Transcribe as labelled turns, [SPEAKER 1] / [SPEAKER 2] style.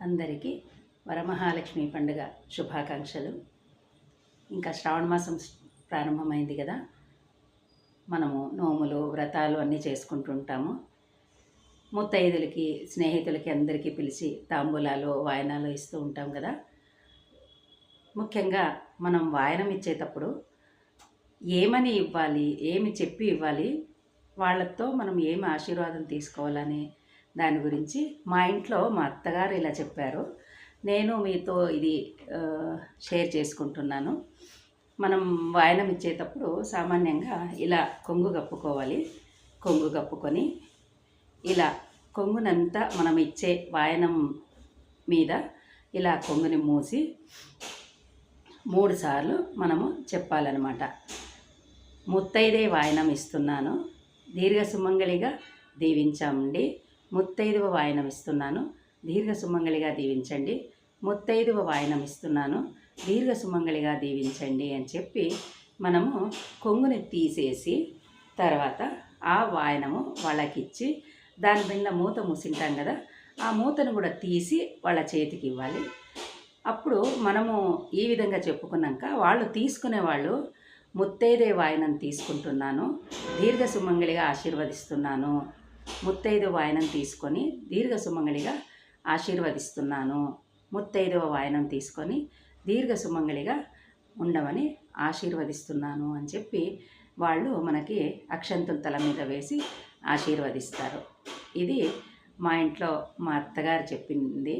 [SPEAKER 1] అందరికీ వరమహాలక్ష్మి పండుగ శుభాకాంక్షలు. ఇంకా శ్రావణ మాసం ప్రారంభమైంది కదా, మనము నోములు వ్రతాలు అన్నీ చేసుకుంటుంటాము. ముత్తైదులకి స్నేహితులకి అందరికీ పిలిచి తాంబూలాలు వాయనాలు ఇస్తూ ఉంటాం కదా. ముఖ్యంగా మనం వాయనం ఇచ్చేటప్పుడు ఏమని ఇవ్వాలి, ఏమి చెప్పి ఇవ్వాలి, వాళ్ళతో మనం ఏమి ఆశీర్వాదం తీసుకోవాలని దాని గురించి మా ఇంట్లో మా అత్తగారు ఇలా చెప్పారు. నేను మీతో ఇది షేర్ చేసుకుంటున్నాను. మనం వాయనం ఇచ్చేటప్పుడు సామాన్యంగా ఇలా కొంగు కప్పుకోవాలి. కొంగు కప్పుకొని ఇలా కొంగునంతా మనం ఇచ్చే వాయనం మీద ఇలా కొంగుని మూసి 3 సార్లు మనము చెప్పాలన్నమాట. ముత్తైదే వాయనం ఇస్తున్నాను, దీర్ఘ సుమంగళిగా దీవించండి. ముత్తైదువ వాయనం ఇస్తున్నాను, దీర్ఘ సుమంగళిగా దీవించండి. ముత్తైదువ వాయనం ఇస్తున్నాను, దీర్ఘ సుమంగళిగా దీవించండి అని చెప్పి మనము కొంగుని తీసేసి తర్వాత ఆ వాయనము వాళ్ళకిచ్చి దాని మీద మూత మూసింటాం కదా, ఆ మూతను కూడా తీసి వాళ్ళ చేతికి ఇవ్వాలి. అప్పుడు మనము ఈ విధంగా చెప్పుకున్నాక వాళ్ళు తీసుకునేవాళ్ళు ముత్తైదే వాయనం తీసుకుంటున్నాను, దీర్ఘ సుమంగళిగా ఆశీర్వదిస్తున్నాను, ముత్తైదు వాయనం తీసుకొని దీర్ఘ సుమంగళిగా ఆశీర్వదిస్తున్నాను, ముత్తైదవ వాయనం తీసుకొని దీర్ఘ సుమంగళిగా ఉండమని ఆశీర్వదిస్తున్నాను అని చెప్పి వాళ్ళు మనకి అక్షంతుల తల మీద వేసి ఆశీర్వదిస్తారు. ఇది మా ఇంట్లో మా అత్తగారు చెప్పింది.